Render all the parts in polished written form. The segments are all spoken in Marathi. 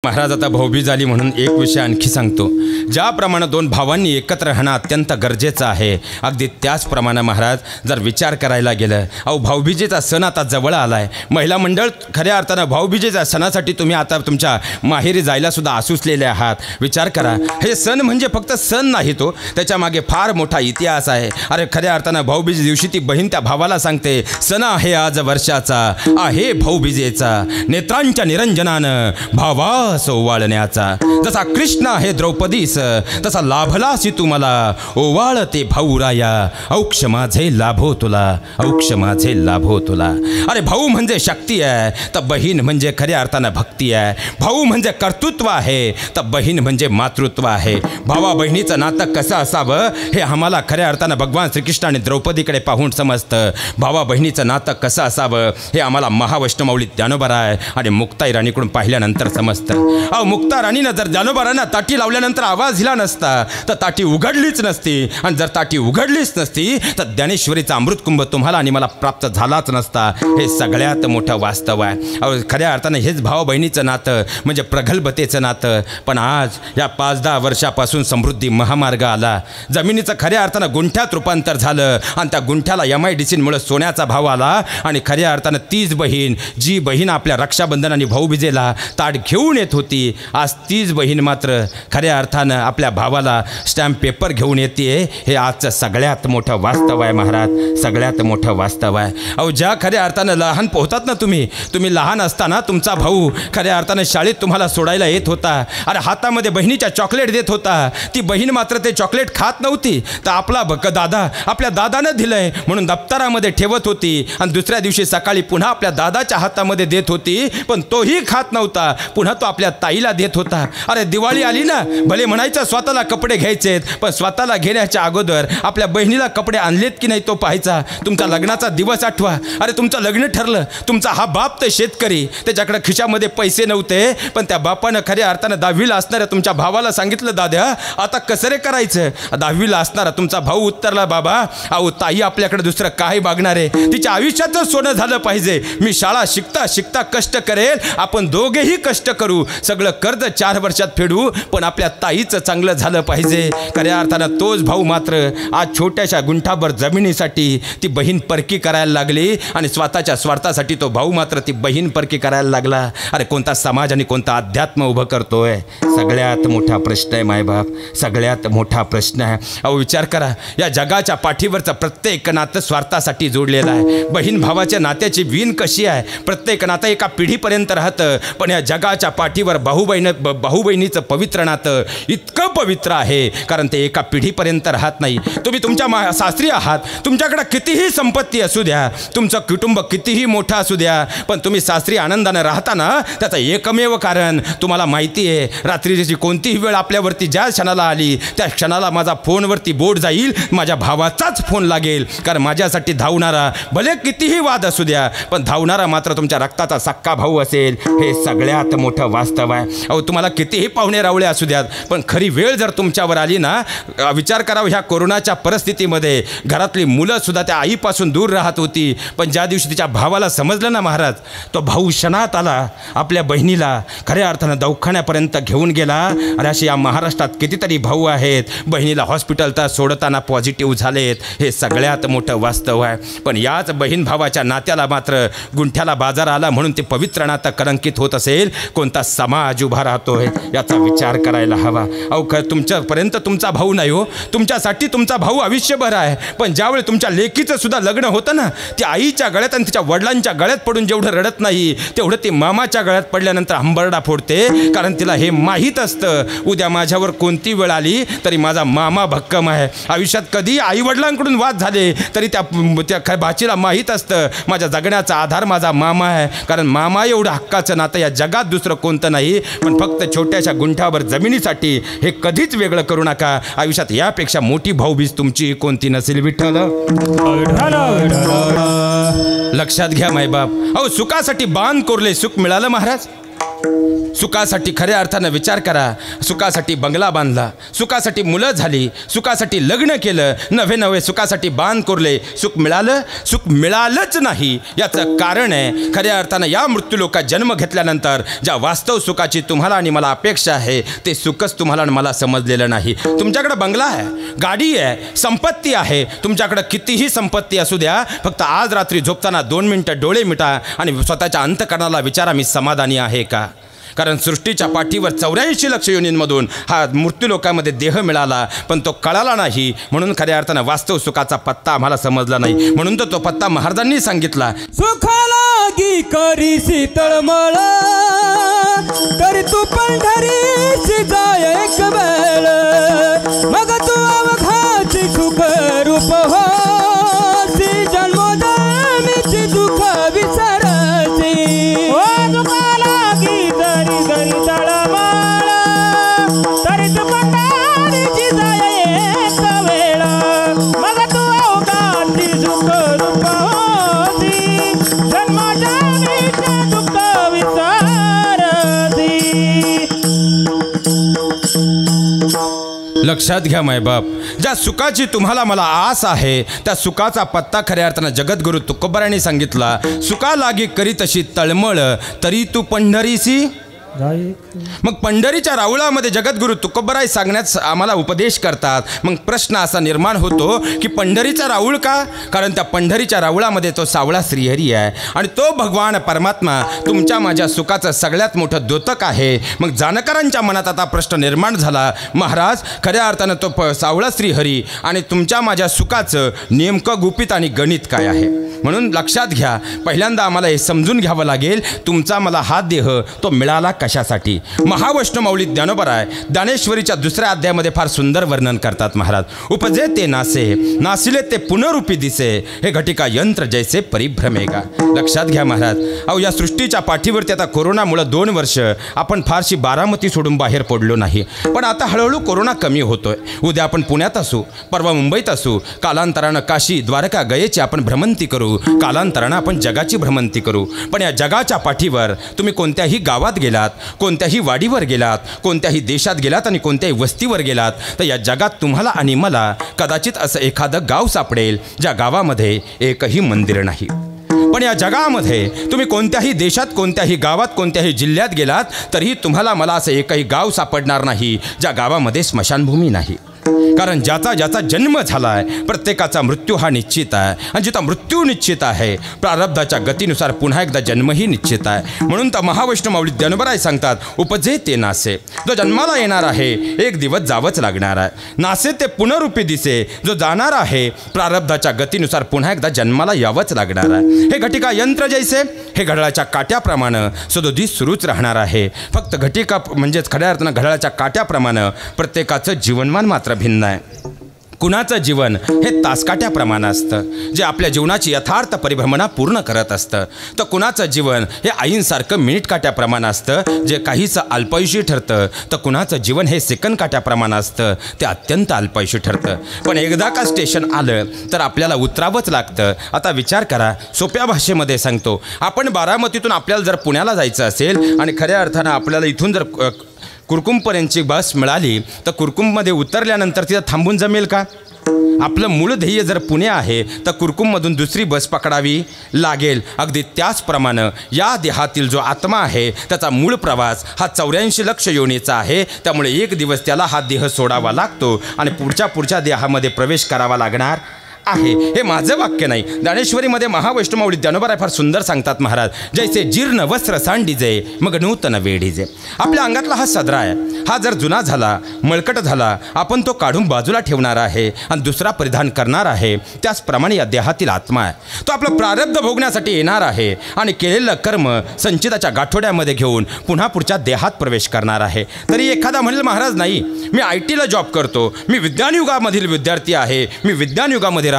महाराज आता भाऊबीज आली म्हणून एक विषय आणखी सांगतो। ज्याप्रमाणे दोन भावांनी एकत्र राहणं अत्यंत गरजेचं आहे, अगदी त्याचप्रमाणे महाराज जर विचार करायला गेलं, भाऊबीजेचा सण आता जवळ आलाय। महिला मंडळ खऱ्या अर्थानं भाऊबीजेच्या सणासाठी तुम्ही आता तुमच्या माहेरी जायला सुद्धा आसुसलेले आहात। विचार करा, हे सण म्हणजे फक्त सण नाही, तो त्याच्या मागे फार मोठा इतिहास आहे। अरे खऱ्या अर्थानं भाऊबीज दिवशी ती बहीण त्या भावाला सांगते, सण आहे आज वर्षाचा, आहे भाऊबीजेचा, नेत्रांच्या निरंजनानं भावा ओवाळण्याचा। जसा कृष्ण आहे द्रौपदीस, तसा लाभलासी तू मला, ओवाळते भाऊराया, औक्ष माझे लाभो तुला, औक्ष माझे लाभो तुला। अरे भाऊ म्हणजे शक्ती आहे, तर बहीण म्हणजे खऱ्या अर्थानं भक्ती आहे। भाऊ म्हणजे कर्तृत्व आहे, तर बहीण म्हणजे मातृत्व आहे। भावा बहिणीचं नातं कसं असावं हे आम्हाला खऱ्या अर्थानं भगवान श्रीकृष्ण आणि द्रौपदीकडे पाहून समजतं। भावा बहिणीचं नातं कसं असावं हे आम्हाला महावैष्णवमाऊली ज्ञानोबराय आणि मुक्ताई राणीकडून पाहिल्यानंतर समजतं। मुक्ता राणीनं जर ज्ञानोबारांना ताटी लावल्यानंतर आवाज दिला नसता तर ताटी उघडलीच नसती, आणि जर ताटी उघडलीच नसती तर ज्ञानेश्वरीचा अमृतकुंभ तुम्हाला आणि मला प्राप्त झालाच नसता। हे सगळ्यात मोठं वास्तव आहे। खऱ्या अर्थानं हेच भाऊ बहिणीचं नातं म्हणजे प्रगल्भतेचं नातं। पण आज या 5-10 वर्षापासून समृद्धी महामार्ग आला, जमिनीचं खऱ्या अर्थानं गुंठ्यात रूपांतर झालं, आणि त्या गुंठ्याला MIDCमुळे सोन्याचा भाव आला। आणि खऱ्या अर्थानं तीच बहीण, जी बहीण आपल्या रक्षाबंधन आणि भाऊबीजेला ताट घेऊन येत होती, आज तीच बहीण मात्र खऱ्या अर्थानं आपल्या भावाला स्टॅम्प पेपर घेऊन येते। हे आजचं सगळ्यात मोठं वास्तव आहे महाराज, सगळ्यात मोठं वास्तव आहे। ज्या खऱ्या अर्थानं लहान पोहतात ना, तुम्ही लहान असताना तुमचा भाऊ खऱ्या अर्थानं शाळेत तुम्हाला सोडायला येत होता, अरे हातामध्ये बहिणीच्या चॉकलेट देत होता, ती बहीण मात्र ते चॉकलेट खात नव्हती, तर आपला दादा आपल्या दादानं दिलंय म्हणून दप्तरामध्ये ठेवत होती, आणि दुसऱ्या दिवशी सकाळी पुन्हा आपल्या दादाच्या हातामध्ये देत होती, पण तोही खात नव्हता, पुन्हा तो आपल्या ताईला देत होता। अरे दिवाळी आली ना, भले म्हणायचं स्वतःला कपडे घ्यायचेत, पण स्वतःला घेण्याच्या अगोदर आपल्या बहिणीला कपडे आणलेत की नाही तो पाहायचा। तुमचा लग्नाचा दिवस आठवा, अरे तुमचं लग्न ठरलं, तुमचा हा बाप तर शेतकरी, त्याच्याकडे खिशामध्ये पैसे नव्हते, पण त्या बापानं खऱ्या अर्थानं 10वीला असणाऱ्या तुमच्या भावाला सांगितलं, दादा आता कसं रे करायचं। 10वीला असणारा तुमचा भाऊ उत्तरला, बाबा अहो ताई आपल्याकडे दुसरं काय मागणार आहे, तिच्या आयुष्याचं सोनं झालं पाहिजे, मी शाळा शिकता शिकता कष्ट करेल, आपण दोघेही कष्ट करू, सगळं कर्ज 4 वर्षात फेडू, पण आपल्या ताईचं चांगलं झालं पाहिजे। खऱ्या अर्थानं तोच भाऊ मात्र आज छोट्याशा गुंठाभर जमिनीसाठी ती बहीण परकी करायला लागली, आणि स्वतःच्या स्वार्थासाठी तो भाऊ मात्र ती बहीण परकी करायला लागला। अरे कोणता समाज आणि कोणता अध्यात्म उभं करतोय, सगळ्यात मोठा प्रश्न आहे मायबाप, सगळ्यात मोठा प्रश्न आहे। विचार करा, या जगाच्या पाठीवरचं प्रत्येक नातं स्वार्थासाठी जोडलेलं आहे। बहीण भावाच्या नात्याची वीण कशी आहे, प्रत्येक नातं एका पिढीपर्यंत राहतं, पण या जगाच्या पाठीवर भाऊ बहिणीचं पवित्र नातं इतकं पवित्र आहे, कारण ते एका पिढीपर्यंत राहत नाही। तुम्ही तुमच्या सासरी आहात, तुमच्याकडे कितीही संपत्ती असू द्या, तुमचं कुटुंब कितीही मोठं असू द्या, पण तुम्ही सासरी आनंदानं राहताना त्याचं एकमेव कारण तुम्हाला माहिती आहे, रात्रीची कोणतीही वेळ आपल्यावरती ज्या क्षणाला आली त्या क्षणाला माझा फोनवरती बोर्ड जाईल, माझ्या भावाचाच फोन लागेल, कारण माझ्यासाठी धावणारा भले कितीही वाद असू द्या, पण धावणारा मात्र तुमच्या रक्ताचा सक्का भाऊ असेल। हे सगळ्यात मोठं वास्तव आहे। तुम्हाला कितीही पाहुणे रावळे असू द्यात, पण खरी वेळ जर तुमच्यावर आली ना, विचार करावा, ह्या कोरोनाच्या परिस्थितीमध्ये घरातली मुलं सुद्धा त्या आईपासून दूर राहत होती, पण ज्या दिवशी तिच्या भावाला समजलं ना महाराज, तो भाऊ क्षणात आला, आपल्या बहिणीला खऱ्या अर्थानं दवाखान्यापर्यंत घेऊन गेला। आणि असे या महाराष्ट्रात कितीतरी भाऊ आहेत, बहिणीला हॉस्पिटलला सोडताना पॉझिटिव्ह झालेत, हे सगळ्यात मोठं वास्तव आहे। पण याच बहीण भावाच्या नात्याला मात्र गुंठ्याला बाजार आला म्हणून ते पवित्र नातं कलंकित होत असेल, कोणता समाज उभा राहतोय याचा विचार करायला हवा। तुमच्यापर्यंत तुमचा भाऊ नाही हो, तुमच्यासाठी तुमचा भाऊ आयुष्यभर आहे, पण ज्यावेळी तुमच्या लेकीचं सुद्धा लग्न होतं ना, ती आईच्या गळ्यात आणि तिच्या वडिलांच्या गळ्यात पडून जेवढं रडत नाही, तेवढं ती मामाच्या गळ्यात पडल्यानंतर हंबरडा फोडते, कारण तिला हे माहीत असतं, उद्या माझ्यावर कोणती वेळ आली तरी माझा मामा भक्कम आहे। आयुष्यात कधी आई वडिलांकडून वाद झाले तरी त्या भाचीला माहीत असतं, माझ्या जगण्याचा आधार माझा मामा आहे, कारण मामा एवढं हक्काचं नातं या जगात दुसरं कोणतं नाही। पण फक्त छोट्याशा गुंठावर जमिनीसाठी हे कधीच वेगळं करू नका, आयुष्यात यापेक्षा मोठी भाऊबीज तुमची कोणती नसेल। विठ्ठल लक्षात घ्या मायबाप, सुखासाठी बांध कोरले सुख मिळालं महाराज, सुखासाठी खऱ्या अर्थानं विचार करा. सुखासाठी बंगला बांधला, सुखासाठी मुलं झाली, सुखासाठी लग्न केलं, नव्हे नव्हे सुखासाठी बांध कोरले, सुख मिळालं? सुख मिळालंच नाही. याचं कारण आहे खऱ्या अर्थानं या मृत्यूलोकात जन्म घेतल्यानंतर ज्या वास्तव सुखाची तुम्हाला आणि मला अपेक्षा आहे ते सुखच तुम्हाला आणि मला समजलेलं नाही. तुमच्याकडे बंगला आहे, गाडी आहे, संपत्ती आहे, तुमच्याकडे कितीही संपत्ती असू द्या, फक्त आज रात्री झोपताना 2 मिनिटं डोळे मिटा आणि स्वतःच्या अंतःकरणाला विचारा, मी समाधानी आहे का? कारण सृष्टीच्या पाठीवर 84 लक्ष योनींमधून हा मृत्यूलोकामध्ये देह मिळाला, पण तो कळाला नाही. म्हणून खऱ्या अर्थानं वास्तव सुखाचा पत्ता आम्हाला समजला नाही. म्हणून तो पत्ता महाराजांनी सांगितला. सुखालागी करीसी तळमळ, तरी तू पंढरीसी जाय एक वेळ, मग तू अवघाची सुख रूप होसी, जन्मोजन्मीची दुःख विसरसी. ओ दुःखालागी जरी जरी तळमळ, तरी तू पंढरीची जाय एक वेळ, मग तू अवघाची सुख रूप होसी, जन्मोजन्मीची दुःख विसरसी. लक्षात घ्या मायबाप, ज्या सुखाची तुम्हाला मला आस आहे त्या सुखाचा पत्ता खऱ्या अर्थानं जगद्गुरु तुकोबारायांनी सांगितला. सुखा लागी करी तशी तळमळ, तरी तू पंढरीसी. मग पंढरीच्या राऊळामध्ये जगद्गुरु तुकोबाराय सांगण्यात आम्हाला उपदेश करतात. मग प्रश्न असा निर्माण होतो की पंढरीचा राऊळ का? कारण त्या पंढरीच्या राऊळामध्ये तो सावळा श्रीहरी आहे आणि तो भगवान परमात्मा तुमच्या माझ्या सुखाचं सगळ्यात मोठं द्योतक आहे. मग जानकरांच्या मनात आता प्रश्न निर्माण झाला, महाराज खऱ्या अर्थानं तो सावळा श्रीहरी आणि तुमच्या माझ्या सुखाचं नेमकं गुपित आणि गणित काय आहे? म्हणून लक्षात घ्या, पहिल्यांदा आम्हाला हे समजून घ्यावं लागेल, तुमचा मला हा देह तो मिळाला कशासाठी? महावैष्णवमाऊली ज्ञानोबराय ज्ञानेश्वरीच्या 2ऱ्या अध्यायामध्ये फार सुंदर वर्णन करतात महाराज. उपजे ते नासे, नासिले ते पुनरूपी दिसे, हे घटिका यंत्र जैसे परिभ्रमेगा. लक्षात घ्या महाराज, अहो या सृष्टीच्या पाठीवरती आता कोरोनामुळं 2 वर्ष आपण फारशी बारामती सोडून बाहेर पडलो नाही, पण आता हळूहळू कोरोना कमी होतोय. उद्या आपण पुण्यात असू, परवा मुंबईत असू, कालांतरानं काशी द्वारका गयेची आपण भ्रमंती करू, कालांतरानं आपण जगाची भ्रमंती करू. पण या जगाच्या पाठीवर तुम्ही कोणत्याही गावात गेलात, कोणत्याही वाडीवर गेलात, कोणत्याही देशात गेलात आणि कोणत्याही वस्तीवर गेलात, तर या जगात तुम्हाला आणि मला कदाचित असं एखादं गाव सापडेल ज्या गावामध्ये एकही मंदिर नाही. पण या जगामध्ये तुम्ही कोणत्याही देशात, कोणत्याही गावात, कोणत्याही जिल्ह्यात गेलात तरीही तुम्हाला मला असं एकही गाव सापडणार नाही ज्या गावामध्ये स्मशानभूमी नाही. कारण ज्याचा ज्याचा जन्म झाला आहे प्रत्येकाचा मृत्यू हा निश्चित आहे, आणि जिथं मृत्यू निश्चित आहे प्रारब्धाच्या गतीनुसार पुन्हा एकदा जन्मही निश्चित आहे. म्हणून तर महावैष्णवमाऊली ज्ञानोबराय सांगतात, उपजे ते नासे, जो जन्माला येणार आहे एक दिवस जावंच लागणार आहे. नासे ते पुनरूपी दिसे, जो जाणार आहे प्रारब्धाच्या गतीनुसार पुन्हा एकदा जन्माला यावंच लागणार आहे. हे घटिका यंत्र जैसे, हे घड्याळाच्या काट्याप्रमाणे सदोदित सुरूच राहणार आहे. फक्त घटिका म्हणजेच खऱ्या अर्थानं घड्याळाच्या काट्याप्रमाणे प्रत्येकाचं जीवनमान मात्र भिन्न आहे. कुणाचं जीवन हे तासकाट्याप्रमाणे असतं जे आपल्या जीवनाची यथार्थ परिभ्रमणा पूर्ण करत असतं, तर कुणाचं जीवन हे आईंसारखं मिनिट काट्याप्रमाणे असतं जे काहीचं अल्पायुषी ठरतं, तर कुणाचं जीवन हे सेकंद काट्याप्रमाणे असतं ते अत्यंत अल्पायुषी ठरतं. पण एकदा का स्टेशन आलं तर आपल्याला उतरावंच लागतं. आता विचार करा, सोप्या भाषेमध्ये सांगतो, आपण बारामतीतून आपल्याला जर पुण्याला जायचं असेल आणि खऱ्या अर्थानं आपल्याला इथून जर कुरकुमपर्यंतची बस मिळाली तर कुरकुममध्ये उतरल्यानंतर तिथं थांबून जमेल का? आपलं मूळ ध्येय जर पुणे आहे तर कुरकुममधून दुसरी बस पकडावी लागेल. अगदी त्याचप्रमाणे या देहातील जो आत्मा आहे त्याचा मूळ प्रवास हा 84 लक्ष योनीचा आहे. त्यामुळे एक दिवस त्याला हा देह सोडावा लागतो आणि पुढच्या देहामध्ये प्रवेश करावा लागणार आहे. हे माझं वाक्य नाही, ज्ञानेश्वरीमध्ये महावैष्णवमाऊली ज्ञानोबराय फार सुंदर सांगतात महाराज, जैसे जीर्ण वस्त्र सांडिजे मग नूतन वेढीजे. आपल्या अंगातला हा सदरा आहे, हा जर जुना झाला, मळकट झाला, आपण तो काढून बाजूला ठेवणार आहे आणि दुसरा परिधान करणार आहे. त्याचप्रमाणे या देहातील आत्मा आहे, तो आपलं प्रारब्ध भोगण्यासाठी येणार आहे आणि केलेलं कर्म संचिताच्या गाठोड्यामध्ये घेऊन पुन्हा पुढच्या देहात प्रवेश करणार आहे. तरी एखादा म्हणेल, महाराज नाही, मी IT ला जॉब करतो, मी विज्ञानयुगामधील विद्यार्थी आहे, मी विज्ञानयुगामध्ये राहतो.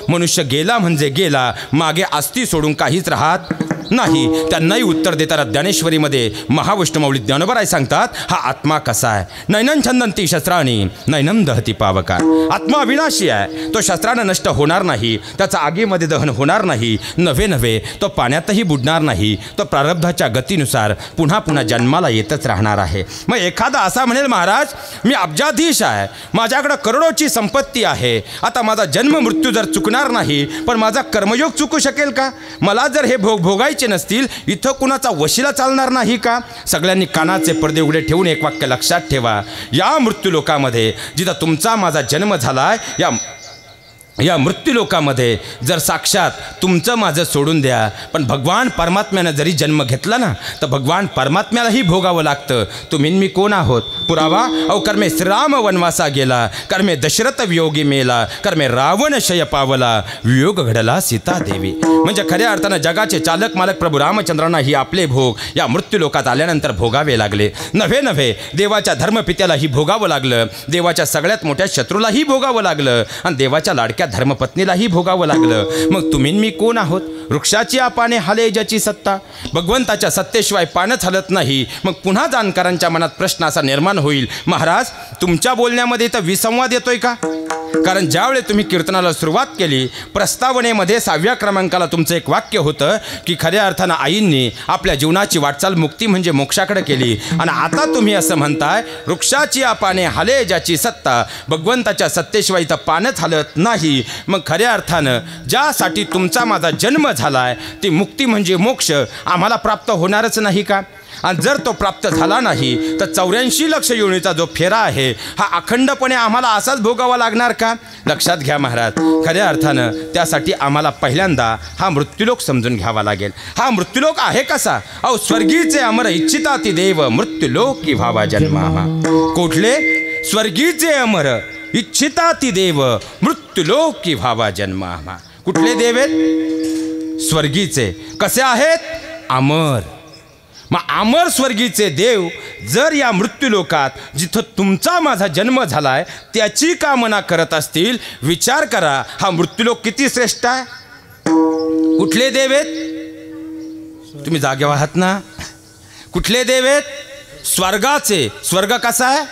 मनुष्य गेला म्हणजे गेला, मागे अस्ती सोडून काहीच राहत नाही. त्यांनाही उत्तर देताना ज्ञानेश्वरीमध्ये महाविष्णुमाऊली ज्ञानोबराय सांगतात, हा आत्मा कसा आहे? नैनं छंदंती शस्त्राणी नैनं दहती पावका. आत्मा अविनाशी आहे, तो शस्त्रानं नष्ट होणार नाही, त्याचा आगीमध्ये दहन होणार नाही. नव्हे तो पाण्यातही बुडणार नाही, तो प्रारब्धाच्या गतीनुसार पुन्हा पुन्हा जन्माला येतच राहणार आहे. मग एखादा असा म्हणेल, महाराज मी अब्जाधीश आहे, माझ्याकडं करोडोची संपत्ती आहे, आता माझा जन्म मृत्यू जर चुकणार नाही, पण माझा कर्मयोग चुकू शकेल का? मला जर हे भोगायचे नसतील, इथं कुणाचा वशिला चालणार नाही का? सगळ्यांनी कानाचे पडदे उघडे ठेवून एक वाक्य लक्षात ठेवा. या मृत्यूलोकामध्ये जिथं तुमचा माझा जन्म झालाय, या मृत्यूलोकामध्ये जर साक्षात तुमचं माझं सोडून द्या, पण भगवान परमात्म्यानं जरी जन्म घेतला ना, तर भगवान परमात्म्यालाही भोगावं लागतं. तुम्ही मी कोण आहोत? पुरावा, अहो कर्मे श्रीराम वनवासा गेला, कर्मे दशरथ वियोगी मेला, कर्मे रावण शय पावला, वियोग घडला सीता देवी. म्हणजे खऱ्या अर्थानं जगाचे चालक मालक प्रभू रामचंद्रांनाही आपले भोग या मृत्यूलोकात आल्यानंतर भोगावे लागले. नव्हे देवाच्या धर्मपित्यालाही भोगावं लागलं, देवाच्या सगळ्यात मोठ्या शत्रूलाही भोगावं लागलं, आणि देवाच्या लाडक्या धर्मपत्नीलाही भोगावं लागलं. मग तुम्ही मी कोण आहोत? वृक्षाची पाने हाले ज्याची सत्ता. भगवंताच्या सत्तेशिवाय पानच हलत नाही. मग पुन्हा जाणकारांच्या मनात प्रश्न असा निर्माण होईल, महाराज तुमच्या बोलण्यामध्ये तर विसंवाद येतोय का? कारण ज्यावेळी तुम्ही कीर्तनाला सुरुवात केली, प्रस्तावनेमध्ये 6व्या क्रमांकाला तुमचं एक वाक्य होतं की खऱ्या अर्थानं आईंनी आपल्या जीवनाची वाटचाल मुक्ती म्हणजे मोक्षाकडे केली, आणि आता तुम्ही असं म्हणताय वृक्षाची पाने हाले ज्याची सत्ता. भगवंताच्या सत्तेशिवाय इथं पानच हलत नाही. मग खऱ्या अर्थानं ज्यासाठी तुमचा माझा जन्म झालाय, ती मुक्ती म्हणजे मोक्ष आम्हाला प्राप्त होणारच नाही का? आणि जर तो प्राप्त झाला नाही, तर 84 लक्ष योनीचा जो फेरा आहे, हा अखंडपणे आम्हाला असाच भोगावा लागणार का? लक्षात घ्या महाराज, खऱ्या अर्थानं त्यासाठी आम्हाला पहिल्यांदा हा मृत्यूलोक समजून घ्यावा लागेल. हा मृत्यूलोक आहे कसा? अहो स्वर्गीचे अमर इच्छिताती देव, मृत्यूलोक की व्हावा जन्मा. कुठले? स्वर्गीचे अमर इच्छिताती देव, मृत्यूलोक की व्हावा जन्मा. कुठले देव आहेत? स्वर्गीचे. कसे आहेत? अमर. मग अमर स्वर्गीचे देव जर या मृत्यूलोकात जिथं तुमचा माझा जन्म झालाय त्याची कामना करत असतील, विचार करा हा मृत्यूलोक किती श्रेष्ठ आहे. कुठले देव आहेत? तुम्ही जागेवर आहात ना? कुठले देव आहेत? स्वर्गाचे. स्वर्ग कसा आहे?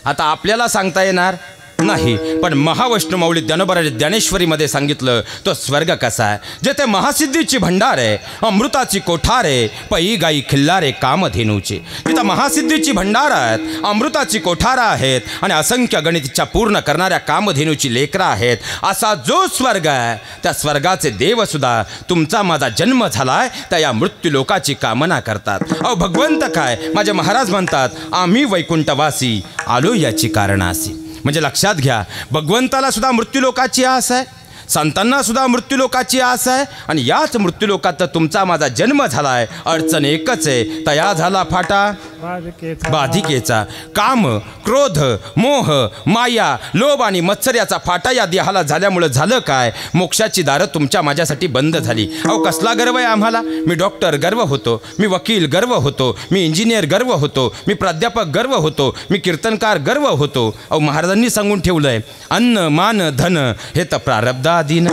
आता आपल्याला सांगता येणार नाही, पण महाविष्णुमाऊली ज्ञानोबराय ज्ञानेश्वरीमध्ये सांगितलं तो स्वर्ग कसा आहे. जेथे महासिद्धीची भंडार आहे, अमृताची कोठार आहे, पई गाई खिल्लारे कामधेनूचे. तिथं महासिद्धीची भंडार आहेत, अमृताची कोठार आहेत, आणि असंख्य गणित इच्छा पूर्ण करणाऱ्या कामधेनूची लेकरं आहेत. असा जो स्वर्ग आहे, त्या स्वर्गाचे देवसुद्धा तुमचा माझा जन्म झालाय त्या या मृत्यूलोकाची कामना करतात. अहो भगवंत काय, माझे महाराज म्हणतात, आम्ही वैकुंठवासी आलो याची कारणासी. म्हणजे लक्षात घ्या, भगवंताला सुद्धा मृत्यूलोकाची आस आहे, संतांना सुद्धा मृत्यूलोकाची आस आहे, आणि याच मृत्यूलोकात तुमचा माझा जन्म झालाय. अडचण एकच आहे, तया झाला फाटा बाधिकेचा. काम, क्रोध, मोह, माया, लोभ आणि मत्सर याचा फाटा या देहाला झाल्यामुळं झालं काय? मोक्षाची दारं तुमच्या माझ्यासाठी बंद झाली. अहो कसला गर्व आहे आम्हाला? मी डॉक्टर गर्व होतो, मी वकील गर्व होतो, मी इंजिनियर गर्व होतो, मी प्राध्यापक गर्व होतो, मी कीर्तनकार गर्व होतो. अहो महाराजांनी सांगून ठेवलंय, अन्न मान धन हे तर प्रारब्धाधीन.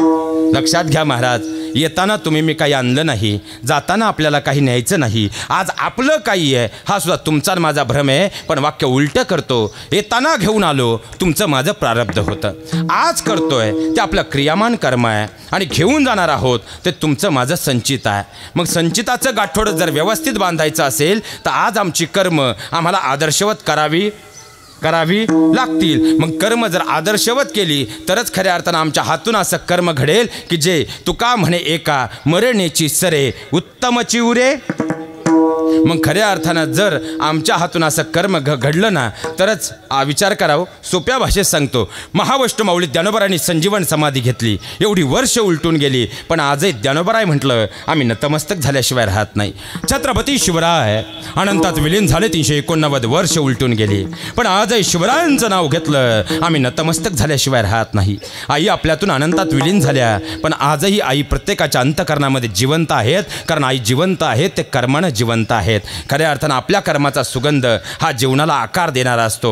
लक्षात घ्या महाराज, येताना तुम्ही मी काही आणलं नाही, जाताना आपल्याला काही न्यायचं नाही. आज आपलं काही आहे हा सुद्धा तुमचा माझा भ्रम आहे, पण वाक्य उलटं करतो. येताना घेऊन आलो, तुमचं माझं प्रारब्ध होतं. आज करतोय ते आपलं क्रियामान कर्म आहे, आणि घेऊन जाणार आहोत ते तुमचं माझं संचित आहे. मग संचिताचं गाठोडं जर व्यवस्थित बांधायचं असेल, तर आज आमची कर्म आम्हाला आदर्शवत करावी लागतील. मग कर्म जर आदर्शवत केली तरच खऱ्या अर्थानं आमच्या हातून असं कर्म घडेल की जे तुका म्हणे एका मरणेची सरे उत्तमची उरे. मग खऱ्या अर्थानं जर आमच्या हातून असं कर्म घडलं ना, तरच विचार करावं. सोप्या भाषेत सांगतो, महाविष्णुमाऊली ज्ञानोबरायांनी संजीवन समाधी घेतली, एवढी वर्ष उलटून गेली, पण आजही ज्ञानोबराय म्हटलं आम्ही नतमस्तक झाल्याशिवाय राहत नाही. छत्रपती शिवराय अनंतात विलीन झाले, 389 वर्ष उलटून गेली, पण आजही शिवरायांचं नाव घेतलं आम्ही नतमस्तक झाल्याशिवाय राहत नाही. आई आपल्यातून अनंतात विलीन झाल्या, पण आजही आई प्रत्येकाच्या अंतःकरणामध्ये जिवंत आहेत, कारण आई जिवंत आहेत ते कर्मानं जिवंत आहेत. खऱ्या अर्थानं आपल्या कर्माचा सुगंध हा जीवनाला आकार देणारा असतो.